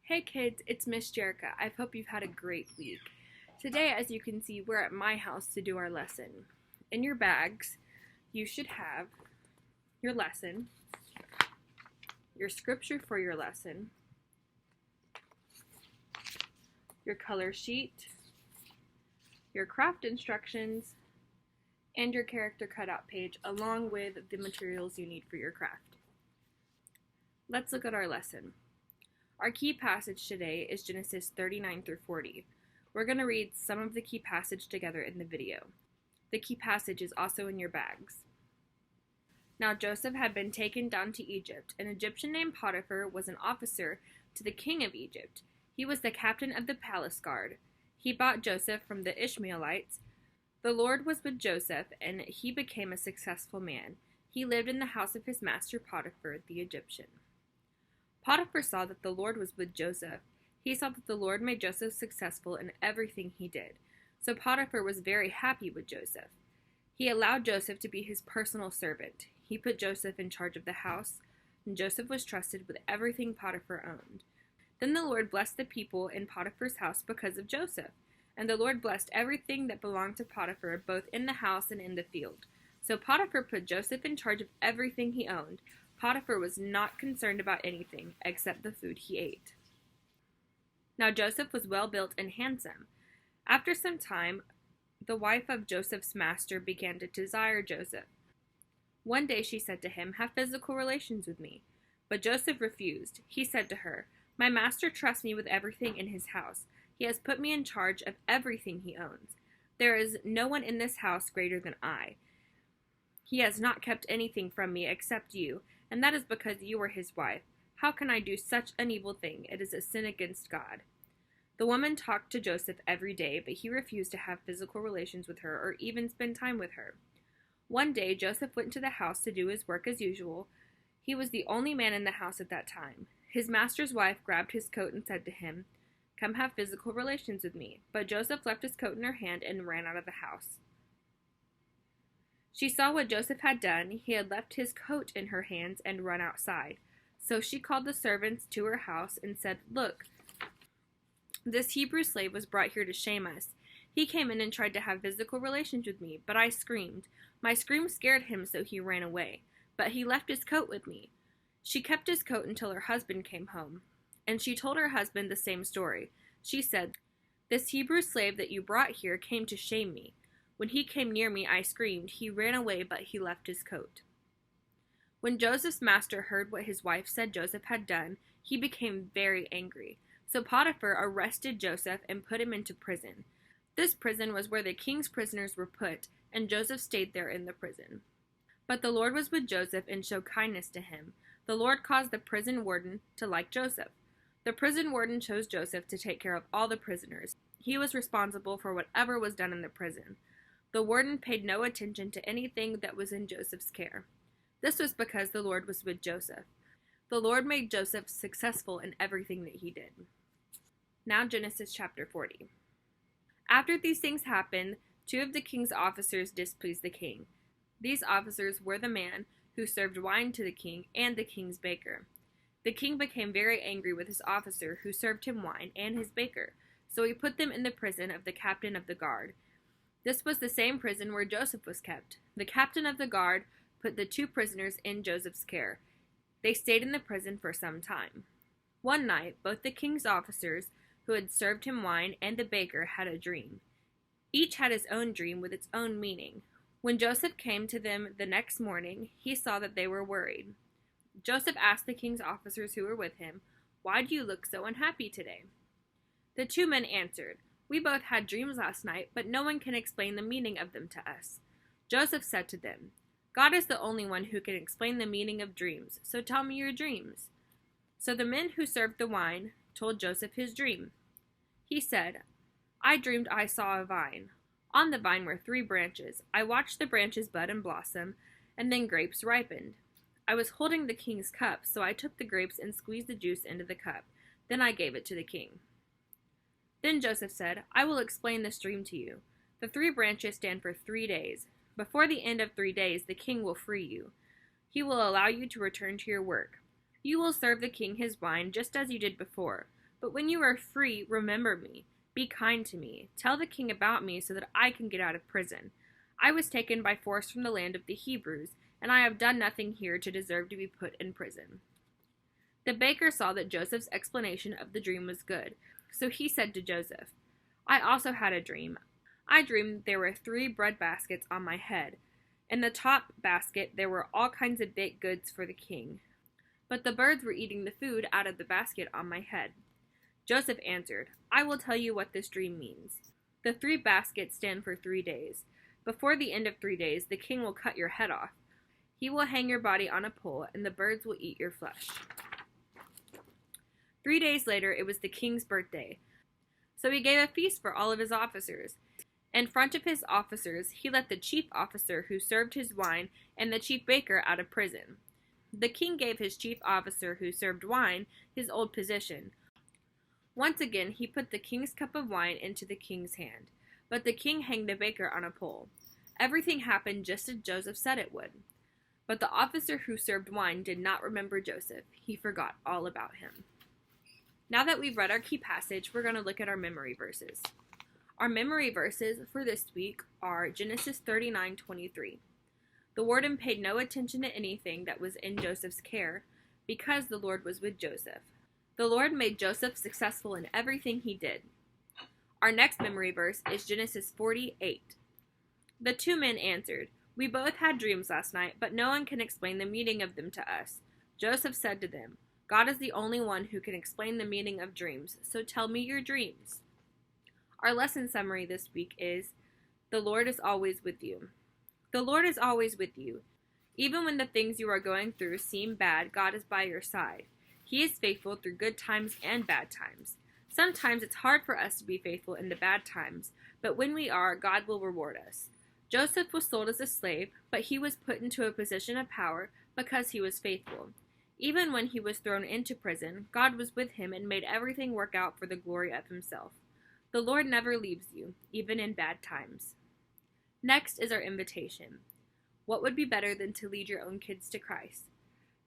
Hey kids, it's Miss Jerica. I hope you've had a great week. Today, as you can see, we're at my house to do our lesson. In your bags, you should have your lesson, your scripture for your lesson, your color sheet, your craft instructions, and your character cutout page, along with the materials you need for your craft. Let's look at our lesson. Our key passage today is Genesis 39 through 40. We're going to read some of the key passage together in the video. The key passage is also in your bags. Now Joseph had been taken down to Egypt. An Egyptian named Potiphar was an officer to the king of Egypt. He was the captain of the palace guard. He bought Joseph from the Ishmaelites. The Lord was with Joseph, and he became a successful man. He lived in the house of his master Potiphar, the Egyptian. Potiphar saw that the Lord was with Joseph. He saw that the Lord made Joseph successful in everything he did. So Potiphar was very happy with Joseph. He allowed Joseph to be his personal servant. He put Joseph in charge of the house, and Joseph was trusted with everything Potiphar owned. Then the Lord blessed the people in Potiphar's house because of Joseph. And the Lord blessed everything that belonged to Potiphar, both in the house and in the field. So Potiphar put Joseph in charge of everything he owned. Potiphar was not concerned about anything except the food he ate. Now Joseph was well built and handsome. After some time, the wife of Joseph's master began to desire Joseph. One day she said to him, "Have physical relations with me." But Joseph refused. He said to her, "My master trusts me with everything in his house. He has put me in charge of everything he owns. There is no one in this house greater than I. He has not kept anything from me except you, and that is because you are his wife. How can I do such an evil thing? It is a sin against God." The woman talked to Joseph every day, but he refused to have physical relations with her or even spend time with her. One day, Joseph went to the house to do his work as usual. He was the only man in the house at that time. His master's wife grabbed his coat and said to him, "Come have physical relations with me." But Joseph left his coat in her hand and ran out of the house. She saw what Joseph had done. He had left his coat in her hands and run outside. So she called the servants to her house and said, "Look, this Hebrew slave was brought here to shame us. He came in and tried to have physical relations with me, but I screamed. My scream scared him, so he ran away. But he left his coat with me." She kept his coat until her husband came home. And she told her husband the same story. She said, "This Hebrew slave that you brought here came to shame me. When he came near me, I screamed. He ran away, but he left his coat." When Joseph's master heard what his wife said Joseph had done, he became very angry. So Potiphar arrested Joseph and put him into prison. This prison was where the king's prisoners were put, and Joseph stayed there in the prison. But the Lord was with Joseph and showed kindness to him. The Lord caused the prison warden to like Joseph. The prison warden chose Joseph to take care of all the prisoners. He was responsible for whatever was done in the prison. The warden paid no attention to anything that was in Joseph's care. This was because the Lord was with Joseph. The Lord made Joseph successful in everything that he did. Now Genesis chapter 40. After these things happened, two of the king's officers displeased the king. These officers were the man who served wine to the king and the king's baker. The king became very angry with his officer who served him wine and his baker, so he put them in the prison of the captain of the guard. This was the same prison where Joseph was kept. The captain of the guard put the two prisoners in Joseph's care. They stayed in the prison for some time. One night, both the king's officers who had served him wine and the baker had a dream. Each had his own dream with its own meaning. When Joseph came to them the next morning, he saw that they were worried. Joseph asked the king's officers who were with him, "Why do you look so unhappy today?" The two men answered, "We both had dreams last night, but no one can explain the meaning of them to us." Joseph said to them, "God is the only one who can explain the meaning of dreams, so tell me your dreams." So the men who served the wine told Joseph his dream. He said, "I dreamed I saw a vine. On the vine were 3 branches. I watched the branches bud and blossom, and then grapes ripened. I was holding the king's cup, so I took the grapes and squeezed the juice into the cup. Then I gave it to the king." Then Joseph said, "I will explain this dream to you. The 3 branches stand for 3 days. Before the end of 3 days, the king will free you. He will allow you to return to your work. You will serve the king his wine just as you did before. But when you are free, remember me. Be kind to me. Tell the king about me so that I can get out of prison. I was taken by force from the land of the Hebrews, and I have done nothing here to deserve to be put in prison." The baker saw that Joseph's explanation of the dream was good, so he said to Joseph, "I also had a dream. I dreamed there were 3 bread baskets on my head. In the top basket there were all kinds of baked goods for the king, but the birds were eating the food out of the basket on my head." Joseph answered, "I will tell you what this dream means. The 3 baskets stand for 3 days. Before the end of 3 days, the king will cut your head off. He will hang your body on a pole, and the birds will eat your flesh." 3 days later, it was the king's birthday, so he gave a feast for all of his officers. In front of his officers, he let the chief officer who served his wine and the chief baker out of prison. The king gave his chief officer who served wine his old position. Once again, he put the king's cup of wine into the king's hand, but the king hanged the baker on a pole. Everything happened just as Joseph said it would. But the officer who served wine did not remember Joseph. He forgot all about him. Now that we've read our key passage, we're going to look at our memory verses. Our memory verses for this week are Genesis 39:23. The warden paid no attention to anything that was in Joseph's care, because the Lord was with Joseph. The Lord made Joseph successful in everything he did. Our next memory verse is Genesis 40:8. The 2 men answered, "We both had dreams last night, but no one can explain the meaning of them to us." Joseph said to them, "God is the only one who can explain the meaning of dreams, so tell me your dreams." Our lesson summary this week is, "The Lord is always with you." The Lord is always with you. Even when the things you are going through seem bad, God is by your side. He is faithful through good times and bad times. Sometimes it's hard for us to be faithful in the bad times, but when we are, God will reward us. Joseph was sold as a slave, but he was put into a position of power because he was faithful. Even when he was thrown into prison, God was with him and made everything work out for the glory of himself. The Lord never leaves you, even in bad times. Next is our invitation. What would be better than to lead your own kids to Christ?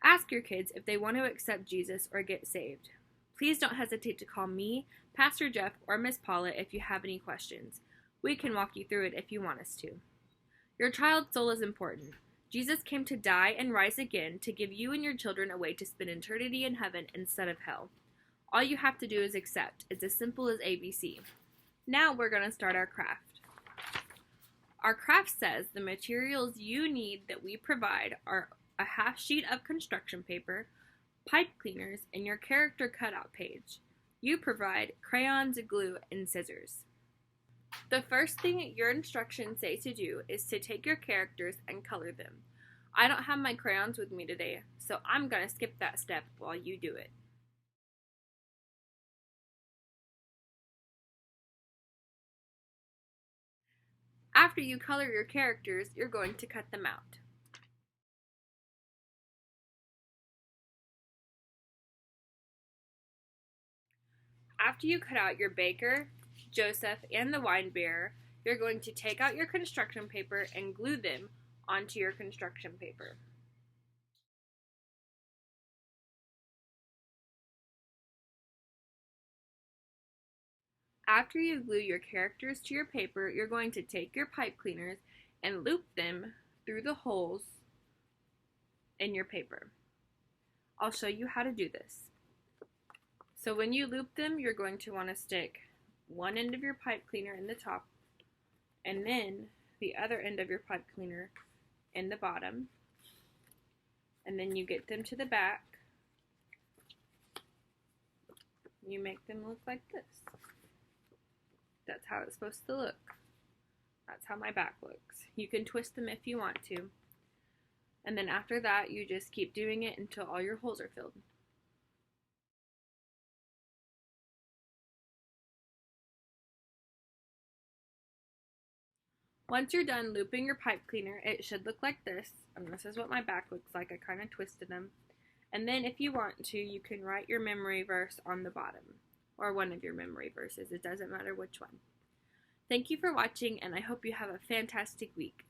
Ask your kids if they want to accept Jesus or get saved. Please don't hesitate to call me, Pastor Jeff, or Miss Paula if you have any questions. We can walk you through it if you want us to. Your child's soul is important. Jesus came to die and rise again to give you and your children a way to spend eternity in heaven instead of hell. All you have to do is accept. It's as simple as ABC. Now we're going to start our craft. Our craft says the materials you need that we provide are a half sheet of construction paper, pipe cleaners, and your character cutout page. You provide crayons, glue, and scissors. The first thing your instructions say to do is to take your characters and color them. I don't have my crayons with me today, so I'm going to skip that step while you do it. After you color your characters, you're going to cut them out. After you cut out your baker, Joseph, and the wine bearer, you're going to take out your construction paper and glue them onto your construction paper. After you glue your characters to your paper, you're going to take your pipe cleaners and loop them through the holes in your paper. I'll show you how to do this. So when you loop them, you're going to want to stick one end of your pipe cleaner in the top and then the other end of your pipe cleaner in the bottom, and then you get them to the back. You make them look like this. That's how it's supposed to look. That's how my back looks. You can twist them if you want to. And then after that, you just keep doing it until all your holes are filled. Once you're done looping your pipe cleaner, it should look like this. And this is what my back looks like. I kind of twisted them. And then if you want to, you can write your memory verse on the bottom. Or one of your memory verses. It doesn't matter which one. Thank you for watching, and I hope you have a fantastic week.